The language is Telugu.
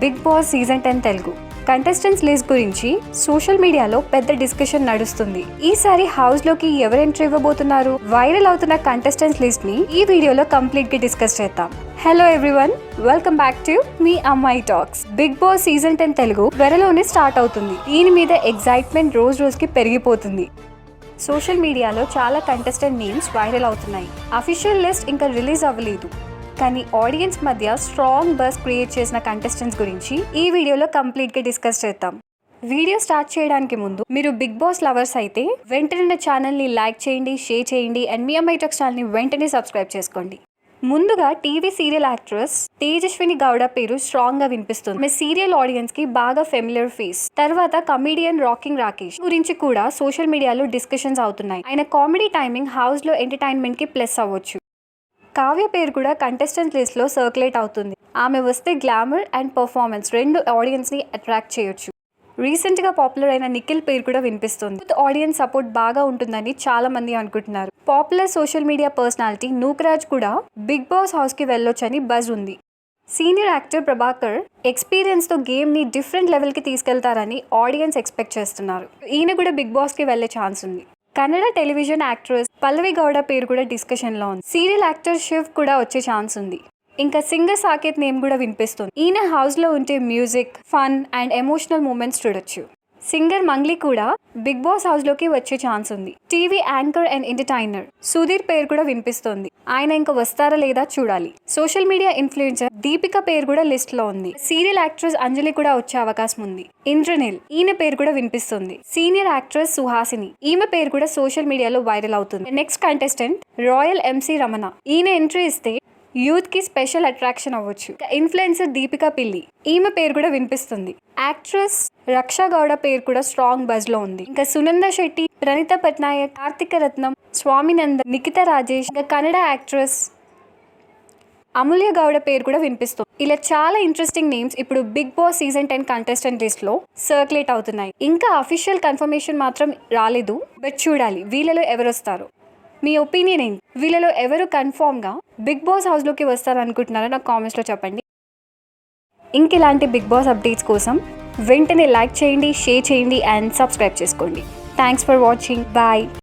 Big Boss season 10 Telugu contestants list గురించి సోషల్ మీడియాలో పెద్ద డిస్కషన్ నడుస్తుంది. ఈసారి హౌస్ లోకి ఎవరు ఎంట్రీ ఇవ్వబోతున్నారు, వైరల్ అవుతున్న కంటెస్టెంట్స్ లిస్ట్ ని ఈ వీడియోలో కంప్లీట్ గా డిస్కస్ చేద్దాం. Hello everyone, welcome back to మీ అమ్మాయి talks. Big Boss season 10 Telugu త్వరలోనే స్టార్ట్ అవుతుంది. దీని మీద ఎగ్జైట్మెంట్ రోజు రోజుకి పెరిగిపోతుంది. సోషల్ మీడియాలో చాలా కంటెస్టెంట్ నేమ్స్ వైరల్ అవుతున్నాయి. అఫీషియల్ లిస్ట్ ఇంకా రిలీజ్ అవ్వలేదు, కానీ ఆడియన్స్ మధ్య స్ట్రాంగ్ బస్ క్రియేట్ చేసిన కంటెస్టెంట్స్ గురించి ఈ వీడియోలో కంప్లీట్ గా డిస్కస్ చేద్దాం. వీడియో స్టార్ట్ చేయడానికి ముందు మీరు బిగ్ బాస్ లవర్స్ అయితే వెంటనే నా ఛానల్ ని లైక్ చేయండి, షేర్ చేయండి అండ్ మీ అమ్మాయి టాక్స్ ఛానల్ ని వెంటనే సబ్స్క్రైబ్ చేసుకోండి. ముందుగా TV serial actress Tejaswini Gowda పేరు స్ట్రాంగ్ గా వినిపిస్తుంది. ఆమె సీరియల్ ఆడియన్స్ కి బాగా ఫెమిలియర్ ఫేస్. తర్వాత కమీడియన్ రాకింగ్ రాకేష్ గురించి కూడా సోషల్ మీడియాలో డిస్కషన్స్ అవుతున్నాయి. ఆయన కామెడీ టైమింగ్ హౌస్ లో ఎంటర్టైన్మెంట్ కి ప్లస్ అవ్వచ్చు. కావ్య పేరు కూడా కంటెస్టెంట్ లిస్ట్ లో సర్క్యులేట్ అవుతుంది. ఆమె వస్తే గ్లామర్ అండ్ పర్ఫార్మెన్స్ రెండు ఆడియన్స్ ని అట్రాక్ట్ చేయొచ్చు. రీసెంట్ గా పాపులర్ అయిన నిఖిల్ పేరు కూడా వినిపిస్తుంది. ఆడియన్స్ సపోర్ట్ బాగా ఉంటుందని చాలా మంది అనుకుంటున్నారు. Popular social media personality Nookaraj కూడా బిగ్ బాస్ హౌస్ కి వెళ్ళొచ్చని బజ్ ఉంది. సీనియర్ యాక్టర్ ప్రభాకర్ ఎక్స్పీరియన్స్ తో గేమ్ ని డిఫరెంట్ లెవెల్ కి తీసుకెళ్తారని ఆడియన్స్ ఎక్స్పెక్ట్ చేస్తున్నారు. ఈయన కూడా బిగ్ బాస్ కి వెళ్లే ఛాన్స్ ఉంది. కన్నడ టెలివిజన్ యాక్ట్రెస్ పల్లవి గౌడ పేరు కూడా డిస్కషన్ లో ఉంది. సీరియల్ యాక్టర్ శివ్ కూడా వచ్చే ఛాన్స్ ఉంది. ఇంకా సింగర్ సాకేత్ నేమ్ కూడా వినిపిస్తుంది. ఈయన హౌస్ లో ఉంటే music, fun and emotional moments చూడొచ్చు. సింగర్ మంగ్లీ కూడా బిగ్ బాస్ హౌస్ లోకి వచ్చే ఛాన్స్ ఉంది. TV anchor and entertainer Sudheer పేరు కూడా వినిపిస్తోంది. ఆయన ఇంకా వస్తారా లేదా చూడాలి. సోషల్ మీడియా ఇన్ఫ్లుయెన్సర్ దీపిక పేరు కూడా లిస్ట్ లో ఉంది. సీరియల్ యాక్ట్రెస్ అంజలి కూడా వచ్చే అవకాశం ఉంది. ఇంద్రనీల్ ఈయన పేరు కూడా వినిపిస్తుంది. సీనియర్ యాక్ట్రెస్ సుహాసిని ఈమె పేరు కూడా సోషల్ మీడియాలో వైరల్ అవుతుంది. Next contestant royal MC Ramana. ఈయన ఎంట్రీ ఇస్తే యూత్ కి స్పెషల్ అట్రాక్షన్ అవ్వచ్చు. ఇన్ఫ్లుయెన్సర్ దీపికా పిల్లి ఈమె పేరు కూడా వినిపిస్తుంది. యాక్ట్రెస్ రక్షా గౌడ పేరు కూడా స్ట్రాంగ్ బజ్ లో ఉంది. ఇంకా సునంద శెట్టి, ప్రణీత పట్నాయక్, కార్తిక రత్నం, స్వామినందన్, నిఖితా రాజేష్, ఇంకా కన్నడ యాక్ట్రెస్ అమూల్య గౌడ పేరు కూడా వినిపిస్తుంది. ఇలా చాలా ఇంట్రెస్టింగ్ నేమ్స్ ఇప్పుడు Bigg Boss season 10 contestant list లో సర్క్యులేట్ అవుతున్నాయి. ఇంకా అఫీషియల్ కన్ఫర్మేషన్ మాత్రం రాలేదు, బట్ చూడాలి వీళ్ళలో ఎవరు వస్తారు. మీ ఒపీనియన్ ఏంటి? వీళ్ళలో ఎవరు కన్ఫర్మ్ గా బిగ్ బాస్ హౌస్ లోకి వస్తారు అనుకుంటున్నారో నాకు కామెంట్స్ లో చెప్పండి. ఇంకెలాంటి బిగ్ బాస్ అప్డేట్స్ కోసం వెంటనే లైక్ చేయండి, షేర్ చేయండి అండ్ సబ్స్క్రైబ్ చేసుకోండి. Thanks for watching. బాయ్.